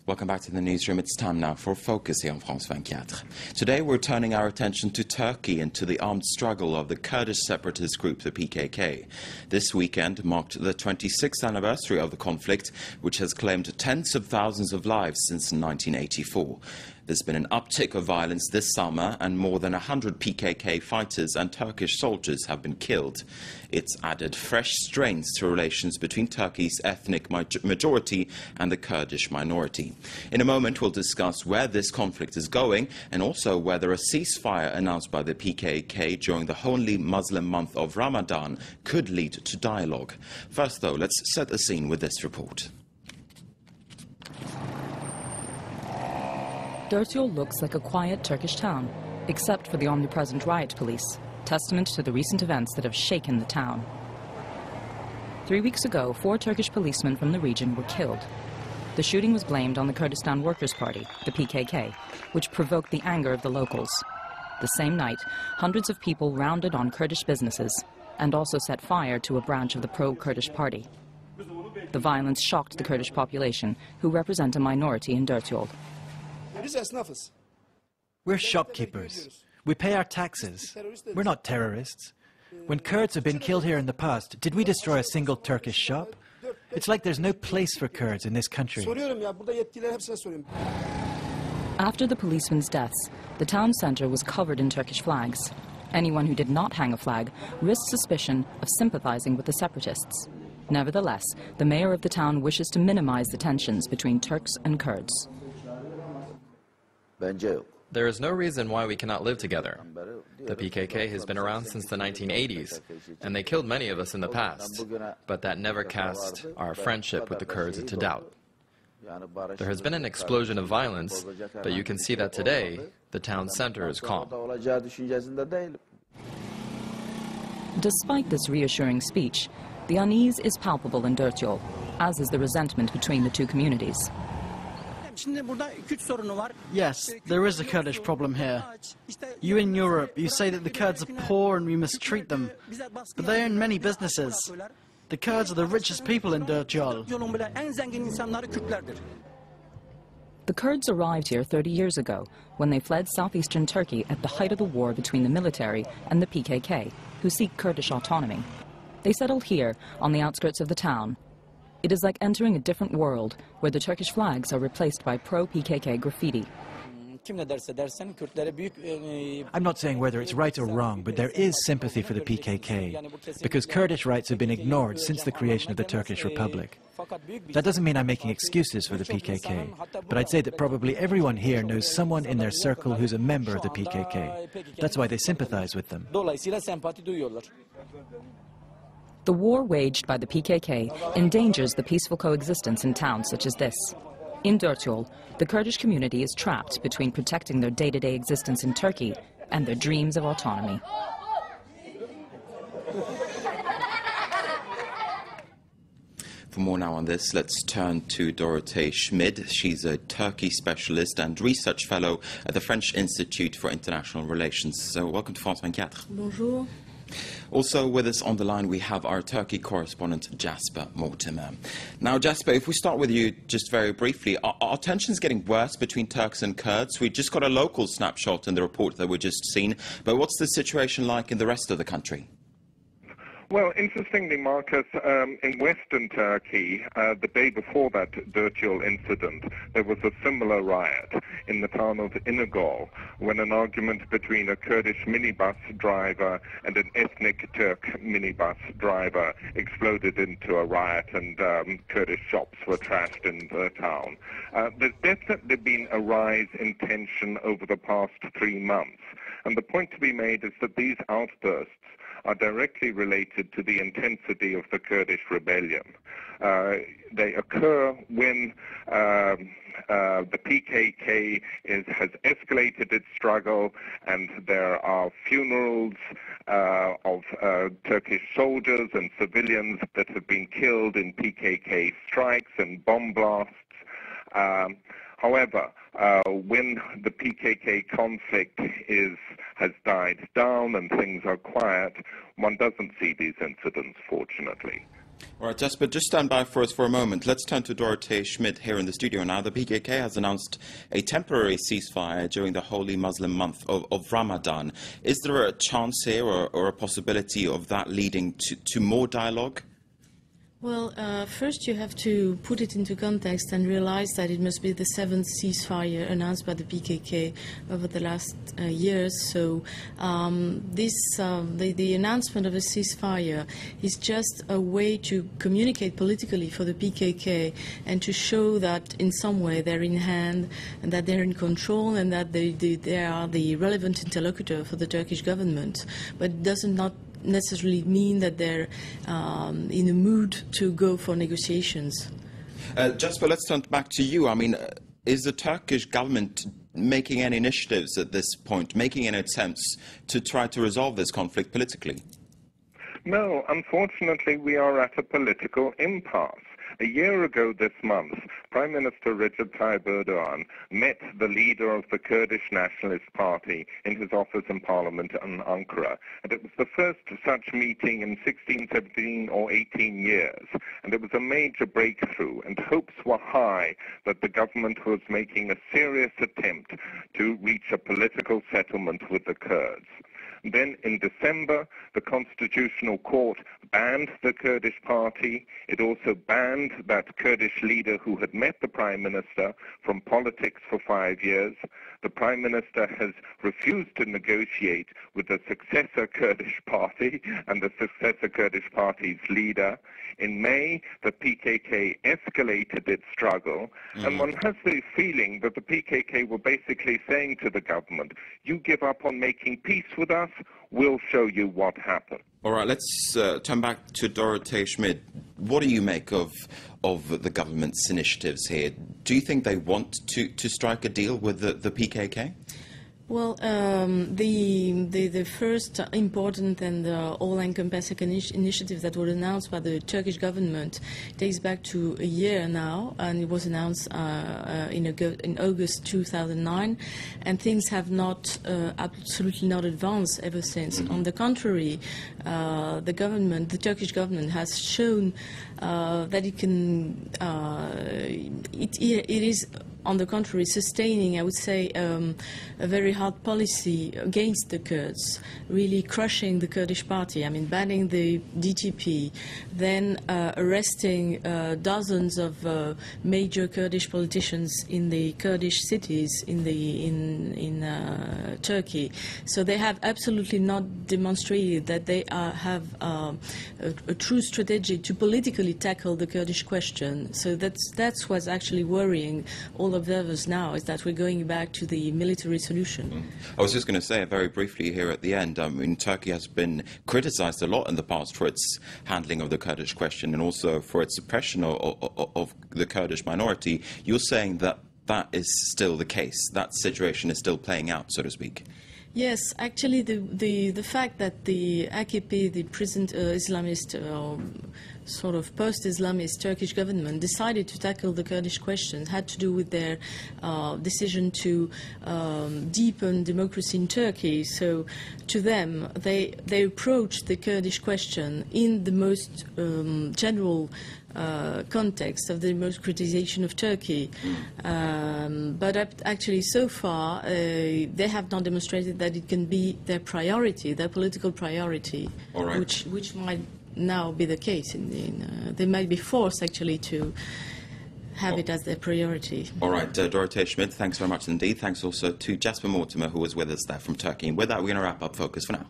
Welcome back to the newsroom. It's time now for Focus here on France 24. Today we're turning our attention to Turkey and to the armed struggle of the Kurdish separatist group, the PKK. This weekend marked the 26th anniversary of the conflict, which has claimed tens of thousands of lives since 1984. There's been an uptick of violence this summer, and more than 100 PKK fighters and Turkish soldiers have been killed. It's added fresh strains to relations between Turkey's ethnic majority and the Kurdish minority. In a moment, we'll discuss where this conflict is going and also whether a ceasefire announced by the PKK during the holy Muslim month of Ramadan could lead to dialogue. First, though, let's set the scene with this report. Dertyol looks like a quiet Turkish town, except for the omnipresent riot police, testament to the recent events that have shaken the town. 3 weeks ago, 4 Turkish policemen from the region were killed. The shooting was blamed on the Kurdistan Workers' Party, the PKK, which provoked the anger of the locals. The same night, hundreds of people rounded on Kurdish businesses and also set fire to a branch of the pro-Kurdish party. The violence shocked the Kurdish population, who represent a minority in Dertyol. We're shopkeepers. We pay our taxes. We're not terrorists. When Kurds have been killed here in the past, did we destroy a single Turkish shop? It's like there's no place for Kurds in this country. After the policemen's deaths, the town centre was covered in Turkish flags. Anyone who did not hang a flag risked suspicion of sympathising with the separatists. Nevertheless, the mayor of the town wishes to minimise the tensions between Turks and Kurds. There is no reason why we cannot live together. The PKK has been around since the 1980s, and they killed many of us in the past, but that never cast our friendship with the Kurds into doubt. There has been an explosion of violence, but you can see that today, the town center is calm. Despite this reassuring speech, the unease is palpable in Dertyol, as is the resentment between the two communities. Yes, there is a Kurdish problem here. You in Europe, you say that the Kurds are poor and we mistreat them, but they own many businesses. The Kurds are the richest people in Dertyol. The Kurds arrived here 30 years ago, when they fled southeastern Turkey at the height of the war between the military and the PKK, who seek Kurdish autonomy. They settled here, on the outskirts of the town. It is like entering a different world, where the Turkish flags are replaced by pro-PKK graffiti. I'm not saying whether it's right or wrong, but there is sympathy for the PKK, because Kurdish rights have been ignored since the creation of the Turkish Republic. That doesn't mean I'm making excuses for the PKK, but I'd say that probably everyone here knows someone in their circle who's a member of the PKK. That's why they sympathize with them. The war waged by the PKK endangers the peaceful coexistence in towns such as this. In Dertyol, the Kurdish community is trapped between protecting their day-to-day existence in Turkey and their dreams of autonomy. For more now on this, let's turn to Dorothée Schmid. She's a Turkey specialist and research fellow at the French Institute for International Relations. So welcome to France 24. Bonjour. Also with us on the line, we have our Turkey correspondent, Jasper Mortimer. Now, Jasper, if we start with you just very briefly, are tensions getting worse between Turks and Kurds? We just got a local snapshot in the report that we just seen, but what's the situation like in the rest of the country? Well, interestingly, Marcus, in western Turkey, the day before that Dertyol incident, there was a similar riot in the town of Inegöl, when an argument between a Kurdish minibus driver and an ethnic Turk minibus driver exploded into a riot, and Kurdish shops were trashed in the town. There's definitely been a rise in tension over the past 3 months, and the point to be made is that these outbursts are directly related to the intensity of the Kurdish rebellion. They occur when the PKK has escalated its struggle, and there are funerals of Turkish soldiers and civilians that have been killed in PKK strikes and bomb blasts. However, when the PKK conflict has died down and things are quiet, one doesn't see these incidents, fortunately. All right, Jesper, just stand by for us for a moment. Let's turn to Dorothee Schmidt here in the studio now. The PKK has announced a temporary ceasefire during the holy Muslim month of Ramadan. Is there a chance here or a possibility of that leading to more dialogue? Well, first you have to put it into context and realize that it must be the seventh ceasefire announced by the PKK over the last years. So the announcement of a ceasefire is just a way to communicate politically for the PKK and to show that in some way they're in hand and that they're in control and that they are the relevant interlocutor for the Turkish government. But it does not necessarily mean that they're in a mood to go for negotiations. Jesper, let's turn back to you. I mean, is the Turkish government making any initiatives at this point, making any attempts to try to resolve this conflict politically? No, unfortunately, we are at a political impasse. A year ago this month, Prime Minister Recep Tayyip Erdogan met the leader of the Kurdish Nationalist Party in his office in Parliament in Ankara. And it was the first such meeting in 16, 17 or 18 years. And it was a major breakthrough, and hopes were high that the government was making a serious attempt to reach a political settlement with the Kurds. Then in December, the Constitutional Court banned the Kurdish party. It also banned that Kurdish leader who had met the Prime Minister from politics for 5 years. The Prime Minister has refused to negotiate with the successor Kurdish party and the successor Kurdish party's leader. In May, the PKK escalated its struggle, and one has the feeling that the PKK were basically saying to the government, you give up on making peace with us, we'll show you what happened. All right, let's turn back to Dorothee Schmidt. What do you make of the government's initiatives here? Do you think they want to strike a deal with the PKK? Well, the first important and all-encompassing initiative that was announced by the Turkish government dates back to a year now, and it was announced in August 2009, and things have not absolutely not advanced ever since. On the contrary, the Turkish government has shown that it can, it is, on the contrary, sustaining, I would say, a very hard policy against the Kurds, really crushing the Kurdish party, I mean, banning the DTP, then arresting dozens of major Kurdish politicians in the Kurdish cities in Turkey. So they have absolutely not demonstrated that they have a true strategy to politically tackle the Kurdish question. So that's what's actually worrying all observers now, is that we're going back to the military solution. I was just going to say very briefly here at the end, I mean, Turkey has been criticized a lot in the past for its handling of the Kurdish question and also for its suppression of the Kurdish minority. You're saying that that is still the case, that situation is still playing out, so to speak? Yes, actually the fact that the AKP, the present Islamist sort of post-Islamist Turkish government decided to tackle the Kurdish question had to do with their decision to deepen democracy in Turkey. So to them, they approached the Kurdish question in the most general context of the democratization of Turkey. But actually, so far, they have not demonstrated that it can be their priority, their political priority, all right, which might now be the case. They might be forced, actually, to have it as their priority. All right, Dorothee Schmidt, thanks very much indeed. Thanks also to Jesper Mortimer, who was with us there from Turkey. And with that, we're going to wrap up Focus for now.